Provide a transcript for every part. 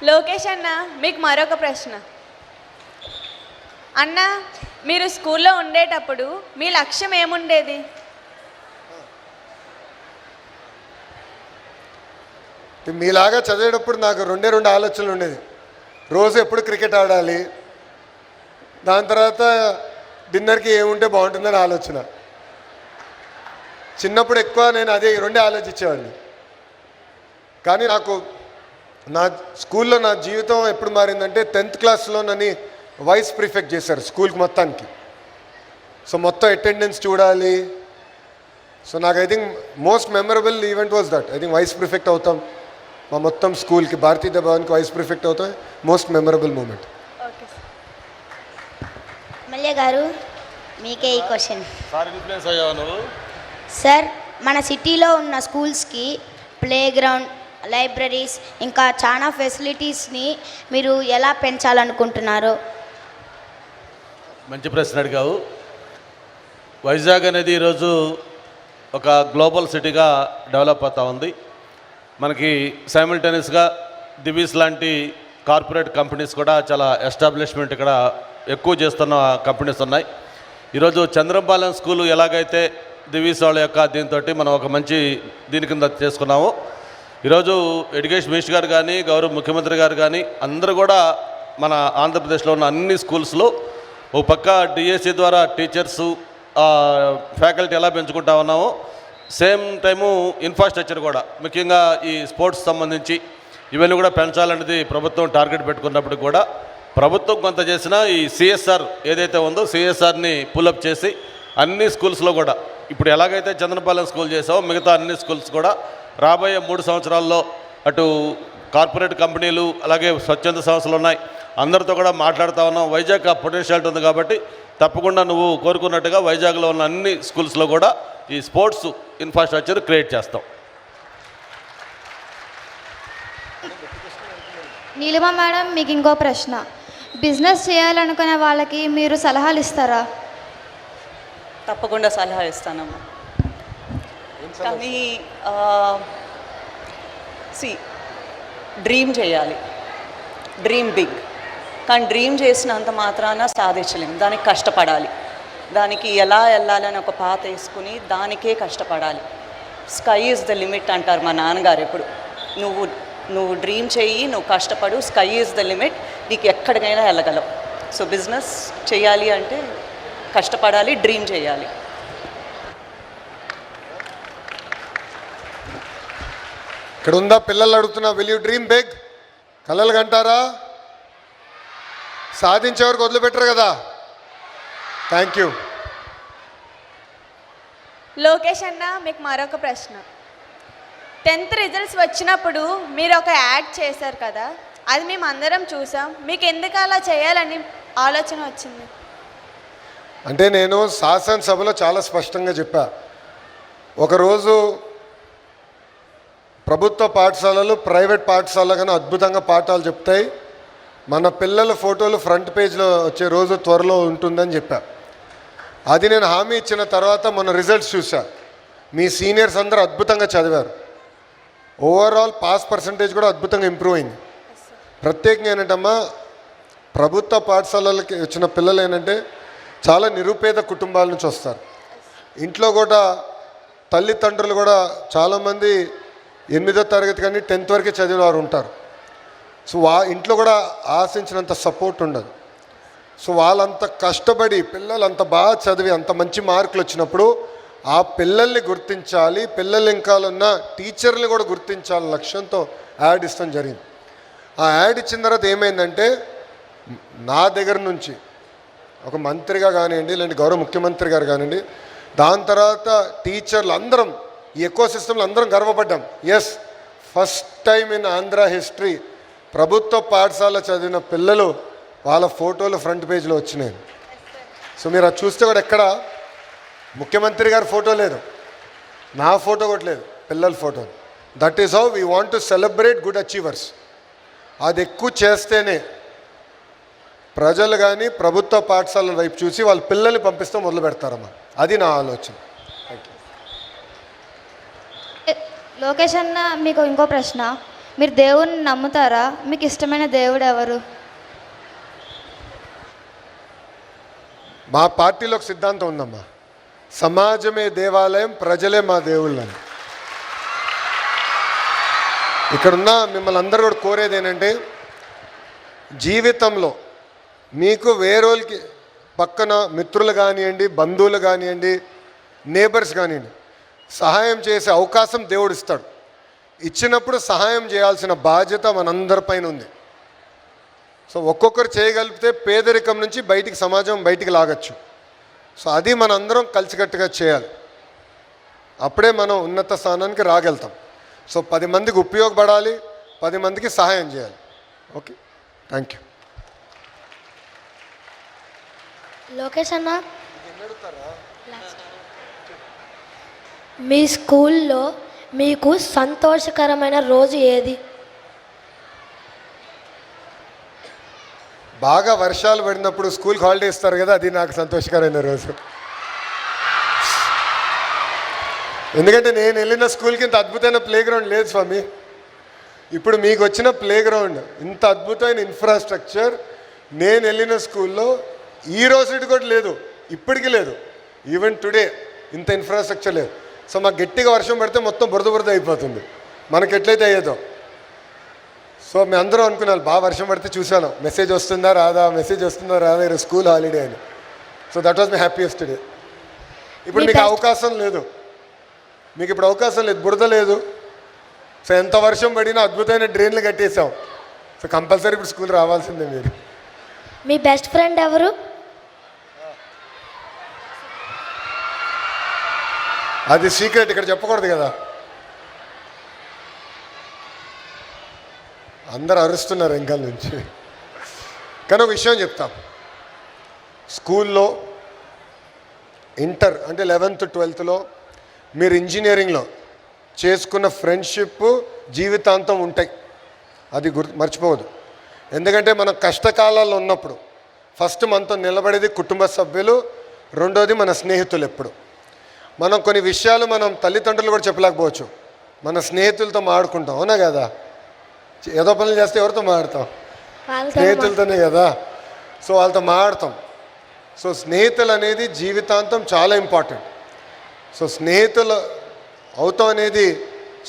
లోకేష్ అన్న, మీకు మరొక ప్రశ్న. అన్న, మీరు స్కూల్లో ఉండేటప్పుడు మీ లక్ష్యం ఏముండేది? మీలాగా చదివేటప్పుడు నాకు రెండు ఆలోచనలు ఉండేది. రోజు ఎప్పుడు క్రికెట్ ఆడాలి, దాని తర్వాత డిన్నర్కి ఏముంటే బాగుంటుందని ఆలోచన. చిన్నప్పుడు ఎక్కువ నేను అదే రెండే ఆలోచించేవాడిని. కానీ నాకు నా స్కూల్లో నా జీవితం ఎప్పుడు మారిందంటే 10th క్లాస్లో నన్ను వైస్ ప్రిఫెక్ట్ చేశారు స్కూల్కి మొత్తానికి. సో మొత్తం అటెండెన్స్ చూడాలి. సో నాకు I think most memorable event was that. I think vice prefect అవుతాం మా మొత్తం స్కూల్కి, భారతీయ భవన్కి వైస్ ప్రిఫెక్ట్ అవుతాం. Most memorable moment. మల్య గారు, మీకే ఈ క్వశ్చన్. నువ్వు సార్, మన సిటీలో ఉన్న స్కూల్స్కి ప్లే గ్రౌండ్, లైబ్రరీస్ ఇంకా చాలా ఫెసిలిటీస్ని మీరు ఎలా పెంచాలనుకుంటున్నారు? మంచి ప్రశ్న అడిగావు. వైజాగ్ అనేది ఈరోజు ఒక గ్లోబల్ సిటీగా డెవలప్ అవుతూ ఉంది. మనకి సైమిల్టేనియస్గా దివీస్ లాంటి కార్పొరేట్ కంపెనీస్ కూడా చాలా ఎస్టాబ్లిష్మెంట్ ఇక్కడ ఎక్కువ చేస్తున్న కంపెనీస్ ఉన్నాయి. ఈరోజు చంద్రంపాలెం స్కూలు ఎలాగైతే దివీస్ వాళ్ళ యొక్క దీంతో మనం ఒక మంచి దీని కింద చేసుకున్నాము. ఈరోజు ఎడ్యుకేషన్ మినిస్టర్ గారు కానీ, గౌరవ ముఖ్యమంత్రి గారు కానీ అందరూ కూడా మన ఆంధ్రప్రదేశ్లో ఉన్న అన్ని స్కూల్స్లో ఒక పక్క డిఎస్సి ద్వారా టీచర్సు ఫ్యాకల్టీ ఎలా పెంచుకుంటా ఉన్నామో, సేమ్ టైము ఇన్ఫ్రాస్ట్రక్చర్ కూడా ముఖ్యంగా ఈ స్పోర్ట్స్ సంబంధించి ఇవన్నీ కూడా పెంచాలనేది ప్రభుత్వం టార్గెట్ పెట్టుకున్నప్పుడు కూడా ప్రభుత్వం కొంత చేసిన ఈ సిఎస్ఆర్ ఏదైతే ఉందో సిఎస్ఆర్ని పుల్అప్ చేసి అన్ని స్కూల్స్లో కూడా ఇప్పుడు ఎలాగైతే చంద్రపాలెం స్కూల్ చేసామో మిగతా అన్ని స్కూల్స్ కూడా రాబోయే 3 సంవత్సరాల్లో అటు కార్పొరేట్ కంపెనీలు అలాగే స్వచ్ఛంద సంస్థలు ఉన్నాయి, అందరితో కూడా మాట్లాడుతూ ఉన్నాం. వైజాగ్ పొటెన్షియాలిటీ ఉంది కాబట్టి తప్పకుండా నువ్వు కోరుకున్నట్టుగా వైజాగ్లో ఉన్న అన్ని స్కూల్స్లో కూడా ఈ స్పోర్ట్స్ ఇన్ఫ్రాస్ట్రక్చర్ క్రియేట్ చేస్తాం. నీలిమ మేడం, మీకు ఇంకో ప్రశ్న. బిజినెస్ చేయాలనుకునే వాళ్ళకి మీరు సలహాలు ఇస్తారా? తప్పకుండా సలహా ఇస్తానమ్మా. కానీ డ్రీమ్ చేయాలి, డ్రీమ్ బిగ్. కానీ డ్రీమ్ చేసినంత మాత్రాన సాధించలేం, దానికి కష్టపడాలి. దానికి ఎలా వెళ్ళాలని ఒక పాత వేసుకుని దానికే కష్టపడాలి. స్కై ఈజ్ ద లిమిట్ అంటారు మా నాన్నగారు ఎప్పుడు. నువ్వు డ్రీమ్ చెయ్యి, నువ్వు కష్టపడు, స్కై ఈజ్ ద లిమిట్, నీకు ఎక్కడికైనా వెళ్ళగలవు. సో బిజినెస్ చేయాలి అంటే కష్టపడాలి, డ్రీమ్ చేయాలి. ఇక్కడ ఉందా పిల్లలు అడుగుతున్నా, విల్ యూ డ్రీమ్ బిగ్? కలలు కంటారా? సాధించేవరకు వదిలిపెట్టరు కదా. Thank you. లోకేష్ అన్న, మీకు మరొక ప్రశ్న. 10th రిజల్ట్స్ వచ్చినప్పుడు మీరు ఒక యాడ్ చేశారు కదా, అది మేము అందరం చూసాం. మీకు ఎందుకు అలా చేయాలని ఆలోచన వచ్చింది? అంటే నేను శాసనసభలో చాలా స్పష్టంగా చెప్పా. ఒకరోజు ప్రభుత్వ పాఠశాలలు ప్రైవేట్ పాఠశాల కన్నా అద్భుతంగా పాఠాలు చెప్తాయి, మన పిల్లల ఫోటోలు ఫ్రంట్ పేజ్లో వచ్చే రోజు త్వరలో ఉంటుందని చెప్పా. అది నేను హామీ ఇచ్చిన తర్వాత మొన్న రిజల్ట్స్ చూసా. మీ సీనియర్స్ అందరూ అద్భుతంగా చదివారు. ఓవరాల్ పాస్ పర్సంటేజ్ కూడా అద్భుతంగా ఇంప్రూవ్ అయింది. ప్రత్యేకంగా ఏంటంటమ్మా, ప్రభుత్వ పాఠశాలలకి వచ్చిన పిల్లలు ఏంటంటే చాలా నిరుపేద కుటుంబాల నుంచి వస్తారు. ఇంట్లో కూడా తల్లిదండ్రులు కూడా చాలామంది 8వ తరగతి కానీ 10th వరకే చదివిన వారు ఉంటారు. సో ఇంట్లో కూడా ఆశించినంత సపోర్ట్ ఉండదు. సో వాళ్ళంత కష్టపడి పిల్లలు అంత బాగా చదివి అంత మంచి మార్కులు వచ్చినప్పుడు ఆ పిల్లల్ని గుర్తించాలి, పిల్లలు ఇంకా ఉన్న టీచర్ని కూడా గుర్తించాలని లక్ష్యంతో యాడ్ ఇస్తాం జరిగింది. ఆ యాడ్ ఇచ్చిన తర్వాత ఏమైందంటే, నా దగ్గర నుంచి ఒక మంత్రిగా కానివ్వండి, లేదంటే గౌరవ ముఖ్యమంత్రి గారు కానివ్వండి, దాని తర్వాత టీచర్లు అందరం ఈ ఎకో సిస్టంలో అందరం గర్వపడ్డాం. Yes, first time in Andhra history ప్రభుత్వ పాఠశాల చదివిన పిల్లలు వాళ్ళ ఫోటోలు ఫ్రంట్ పేజ్లో వచ్చినాయి. సో మీరు అది చూస్తే కూడా ఎక్కడ ముఖ్యమంత్రి గారి ఫోటో లేదు, నా ఫోటో కూడా లేదు, పిల్లల photo. That is how we want to celebrate good achievers. అది ఎక్కువ చేస్తేనే ప్రజలు కానీ ప్రభుత్వ పాఠశాలల వైపు చూసి వాళ్ళ పిల్లల్ని పంపిస్తూ మొదలు పెడతారమ్మా. అది నా ఆలోచన. లోకేష్ అన్న, మీకు ఇంకో ప్రశ్న. మీరు దేవుణ్ణి నమ్ముతారా? మీకు ఇష్టమైన దేవుడు ఎవరు? మా పార్టీలో ఒక సిద్ధాంతం ఉందమ్మా, సమాజమే దేవాలయం, ప్రజలే మా దేవుళ్ళని. ఇక్కడున్న మిమ్మల్ని అందరూ కూడా కోరేది ఏంటంటే, జీవితంలో మీకు వేరేకి పక్కన మిత్రులు కానివ్వండి, బంధువులు కానివ్వండి, నేబర్స్ కానివ్వండి, సహాయం చేసే అవకాశం దేవుడు ఇస్తాడు. ఇచ్చినప్పుడు సహాయం చేయాల్సిన బాధ్యత మనందరిపైన ఉంది. సో ఒక్కొక్కరు చేయగలిగితే పేదరికం నుంచి బయటికి, సమాజం బయటికి లాగచ్చు. సో అది మనందరం కలిసికట్టుగా చేయాలి. అప్పుడే మనం ఉన్నత స్థానానికి రాగలుగుతాం. సో 10 మందికి ఉపయోగపడాలి, 10 మందికి సహాయం చేయాలి. Okay, thank you. లోకేష్ అన్న, మీ స్కూల్లో మీకు సంతోషకరమైన రోజు ఏది? బాగా వర్షాలు పడినప్పుడు స్కూల్కి హాలిడే ఇస్తారు కదా, అది నాకు సంతోషకరమైన రోజు. ఎందుకంటే నేను వెళ్ళిన స్కూల్కి ఇంత అద్భుతమైన ప్లే గ్రౌండ్ లేదు స్వామి. ఇప్పుడు మీకు వచ్చిన ప్లే గ్రౌండ్, ఇంత అద్భుతమైన ఇన్ఫ్రాస్ట్రక్చర్ నేను వెళ్ళిన స్కూల్లో ఈ రోజు కూడా లేదు, ఇప్పటికీ లేదు. ఈవెన్ టుడే ఇంత ఇన్ఫ్రాస్ట్రక్చర్ లేదు. సో మాకు గట్టిగా వర్షం పడితే మొత్తం బురద అయిపోతుంది, మనకి ఎట్లయితే అయ్యేదో. సో మేము అందరం అనుకున్నాను, బాగా వర్షం పడితే చూశాను, మెసేజ్ వస్తుందా రాదా, మెసేజ్ వస్తుందా రాదా, ఈరోజు స్కూల్ హాలిడే అని. So that was my happiest day. ఇప్పుడు మీకు అవకాశం లేదు, మీకు ఇప్పుడు అవకాశం లేదు, బురద లేదు. సో ఎంత వర్షం పడినా అద్భుతమైన డ్రైన్లు కట్టేసాం. సో కంపల్సరీ ఇప్పుడు స్కూల్ రావాల్సిందే మీరు. మీ బెస్ట్ ఫ్రెండ్ ఎవరు? అది సీక్రెట్, ఇక్కడ చెప్పకూడదు కదా. అందరు అరుస్తున్నారు వెనకాల నుంచి. కానీ ఒక విషయం చెప్తాం, స్కూల్లో ఇంటర్ అంటే 11th 12thలో మీరు ఇంజనీరింగ్లో చేసుకున్న ఫ్రెండ్షిప్ జీవితాంతం ఉంటాయి, అది మర్చిపోవద్దు. ఎందుకంటే మనం కష్టకాలాల్లో ఉన్నప్పుడు ఫస్ట్ మనతో నిలబడేది కుటుంబ సభ్యులు, రెండోది మన స్నేహితులు. ఎప్పుడు మనం కొన్ని విషయాలు మనం తల్లిదండ్రులు కూడా చెప్పలేకపోవచ్చు, మన స్నేహితులతో మాట్లాడుకుంటాం, అవునా కదా. ఏదో పనులు చేస్తే ఎవరితో మాట్లాడతాం? స్నేహితులతోనే కదా. సో వాళ్ళతో మాట్లాడతాం. సో స్నేహితులు అనేది జీవితాంతం చాలా ఇంపార్టెంట్. సో స్నేహితులు అవుతాం అనేది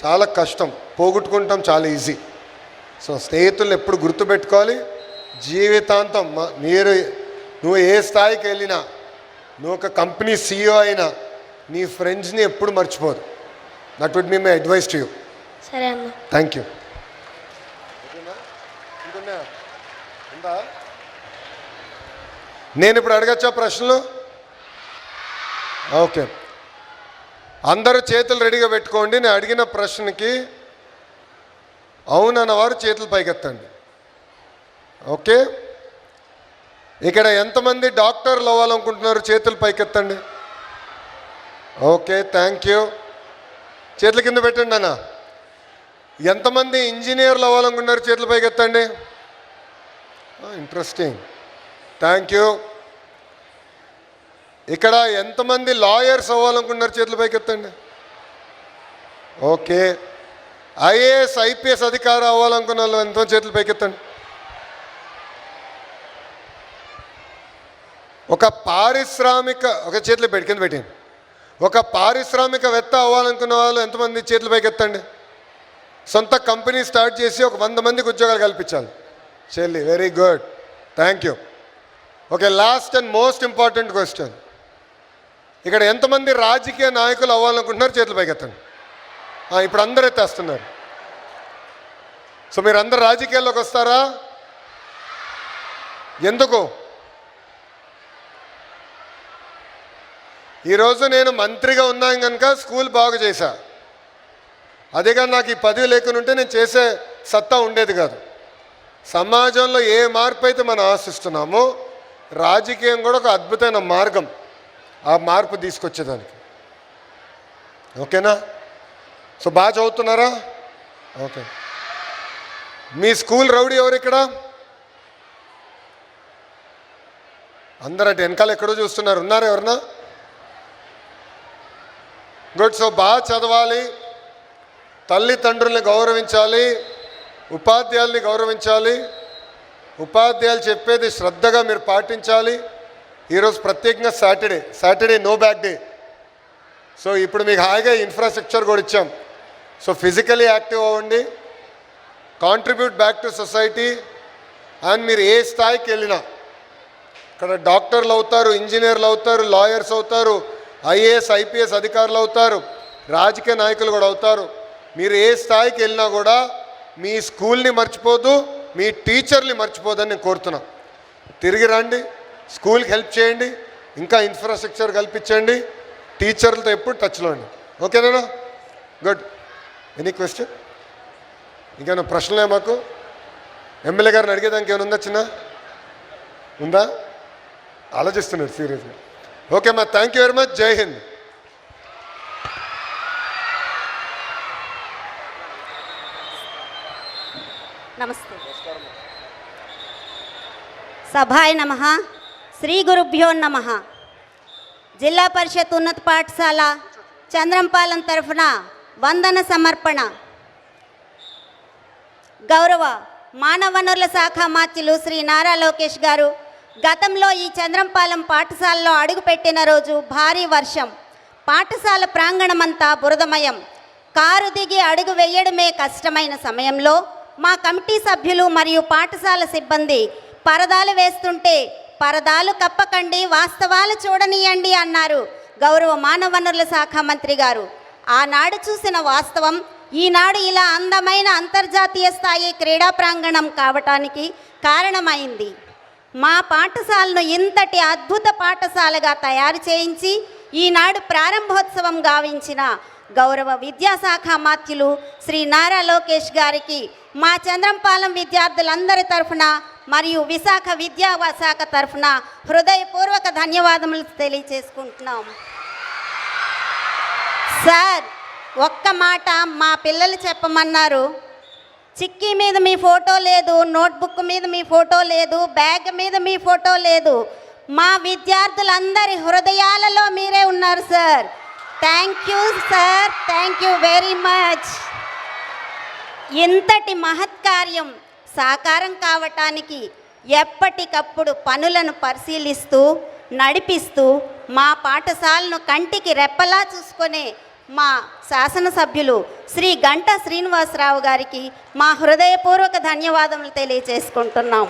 చాలా కష్టం, పోగొట్టుకుంటాం చాలా ఈజీ. సో స్నేహితులను ఎప్పుడు గుర్తుపెట్టుకోవాలి. జీవితాంతం నువ్వు ఏ స్థాయికి వెళ్ళినా, నువ్వు ఒక కంపెనీ CEO అయినా, నీ ఫ్రెండ్స్ని ఎప్పుడు మర్చిపోదు. That would be my advice to you. సరే అన్న, థ్యాంక్ యూ. నేను ఇప్పుడు అడగచ్చా ప్రశ్నలు? ఓకే, అందరూ చేతులు రెడీగా పెట్టుకోండి. నేను అడిగిన ప్రశ్నకి అవునన్నవారు చేతులు పైకెత్తండి. ఓకే, ఇక్కడ ఎంతమంది డాక్టర్లు అవ్వాలనుకుంటున్నారు? చేతులు పైకెత్తండి. Okay, thank you. చేతుల కింద పెట్టండి అన్న. ఎంతమంది ఇంజనీర్లు అవ్వాలనుకున్నారు? చేతులు పైకెత్తండి. Interesting, thank you. ఇక్కడ ఎంతమంది లాయర్స్ అవ్వాలనుకున్నారు? చేతులు పైకెత్తండి. ఓకే, IAS IPS అధికారి అవ్వాలనుకున్న వాళ్ళు ఎంతో చేతులు పైకెత్తండి. ఒక చేతులు కింద పెట్టండి. ఒక పారిశ్రామికవేత్త అవ్వాలనుకున్న వాళ్ళు ఎంతమంది? చేతులు పైకెత్తండి. సొంత కంపెనీ స్టార్ట్ చేసి ఒక 100 మందికి ఉద్యోగాలు కల్పించాలి. చెల్లి, very good, thank you. Okay, last and most important question, ఇక్కడ ఎంతమంది రాజకీయ నాయకులు అవ్వాలనుకుంటున్నారు? చేతులు పైకెత్తండి. ఇప్పుడు అందరూ ఎత్తేస్తున్నారు. సో మీరు అందరు రాజకీయాల్లోకి వస్తారా? ఎందుకు? ఈరోజు నేను మంత్రిగా ఉన్నాను కనుక స్కూల్ బాగు చేశా. అదే కానీ నాకు ఈ పదవి లేకుండా ఉంటే నేను చేసే సత్తా ఉండేది కాదు. సమాజంలో ఏ మార్పు అయితే మనం ఆశిస్తున్నామో, రాజకీయం కూడా ఒక అద్భుతమైన మార్గం ఆ మార్పు తీసుకొచ్చేదానికి. ఓకేనా? సో బాగా చదువుతున్నారా? ఓకే. మీ స్కూల్ రౌడీ ఎవరు ఇక్కడ? అందరూ అటు వెనకాల ఎక్కడో చూస్తున్నారు, ఉన్నారా ఎవరన్నా? గుడ్. సో బాగా చదవాలి, తల్లిదండ్రుల్ని గౌరవించాలి, ఉపాధ్యాయుల్ని గౌరవించాలి, ఉపాధ్యాయులు చెప్పేది శ్రద్ధగా మీరు పాటించాలి. ఈరోజు ప్రత్యేకంగా Saturday no bag day. So ఇప్పుడు మీకు హాయిగా ఇన్ఫ్రాస్ట్రక్చర్ కూడా ఇచ్చాం. సో ఫిజికలీ యాక్టివ్ అవ్వండి, contribute back to society. And మీరు ఏ స్థాయికి వెళ్ళినా, ఇక్కడ డాక్టర్లు అవుతారు, ఇంజనీర్లు అవుతారు, లాయర్స్ అవుతారు, ఐఏఎస్ ఐపీఎస్ అధికారులు అవుతారు, రాజకీయ నాయకులు కూడా అవుతారు. మీరు ఏ స్థాయికి వెళ్ళినా కూడా మీ స్కూల్ని మర్చిపోదు, మీ టీచర్ని మర్చిపోదని నేను కోరుతున్నా. తిరిగి రండి, స్కూల్కి హెల్ప్ చేయండి, ఇంకా ఇన్ఫ్రాస్ట్రక్చర్ కల్పించండి, టీచర్లతో ఎప్పుడు టచ్లో అండి. ఓకేనా? గుడ్. Any question? ఇంకేమైనా ప్రశ్నలే మాకు? ఎమ్మెల్యే గారిని అడిగేదానికి ఏమైనా ఉందా? చిన్న ఉందా? ఆలోచిస్తున్నారు సీరియస్గా. ఓకే అమ్మా, థ్యాంక్ యూ వెరీ మచ్. జై హింద్. నమస్తే. సభాయ నమః. శ్రీ గురుభ్యో నమః. జిల్లా పరిషత్ ఉన్నత పాఠశాల చంద్రంపాలెం తరఫున వందన సమర్పణ. గౌరవ మానవ వనరుల శాఖ మంత్రులు శ్రీ నారా లోకేష్ గారు గతంలో ఈ చంద్రంపాలెం పాఠశాలలో అడుగుపెట్టిన రోజు భారీ వర్షం, పాఠశాల ప్రాంగణమంతా బురదమయం. కారు దిగి అడుగు వేయడమే కష్టమైన సమయంలో మా కమిటీ సభ్యులు మరియు పాఠశాల సిబ్బంది పరదాలు వేస్తుంటే పరదాలు కప్పకండి, వాస్తవాలు చూడనీయండి అన్నారు గౌరవ మానవ వనరుల శాఖ మంత్రి గారు. ఆనాడు చూసిన వాస్తవం ఈనాడు ఇలా అందమైన అంతర్జాతీయ స్థాయి క్రీడా ప్రాంగణం కావటానికి కారణమైంది. మా పాఠశాలను ఇంతటి అద్భుత పాఠశాలగా తయారు చేయించి ఈనాడు ప్రారంభోత్సవం గావించిన గౌరవ విద్యాశాఖ మంత్రులు శ్రీ నారా లోకేష్ గారికి మా చంద్రంపాలెం విద్యార్థులందరి తరఫున మరియు విశాఖ విద్యాశాఖ తరఫున హృదయపూర్వక ధన్యవాదములు తెలియజేసుకుంటున్నాం. సార్, ఒక్క మాట మా పిల్లలు చెప్పమన్నారు. చిక్కీ మీద మీ ఫోటో లేదు, నోట్బుక్ మీద మీ ఫోటో లేదు, బ్యాగ్ మీద మీ ఫోటో లేదు. మా విద్యార్థులందరి హృదయాలలో మీరే ఉన్నారు sir. Thank you sir, thank you very much. ఇంతటి మహత్కార్యం సాకారం కావటానికి ఎప్పటికప్పుడు పనులను పరిశీలిస్తూ నడిపిస్తూ మా పాఠశాలను కంటికి రెప్పలా చూసుకునే మా శాసనసభ్యులు శ్రీ గంటా శ్రీనివాసరావు గారికి మా హృదయపూర్వక ధన్యవాదములు తెలియజేసుకుంటున్నాం.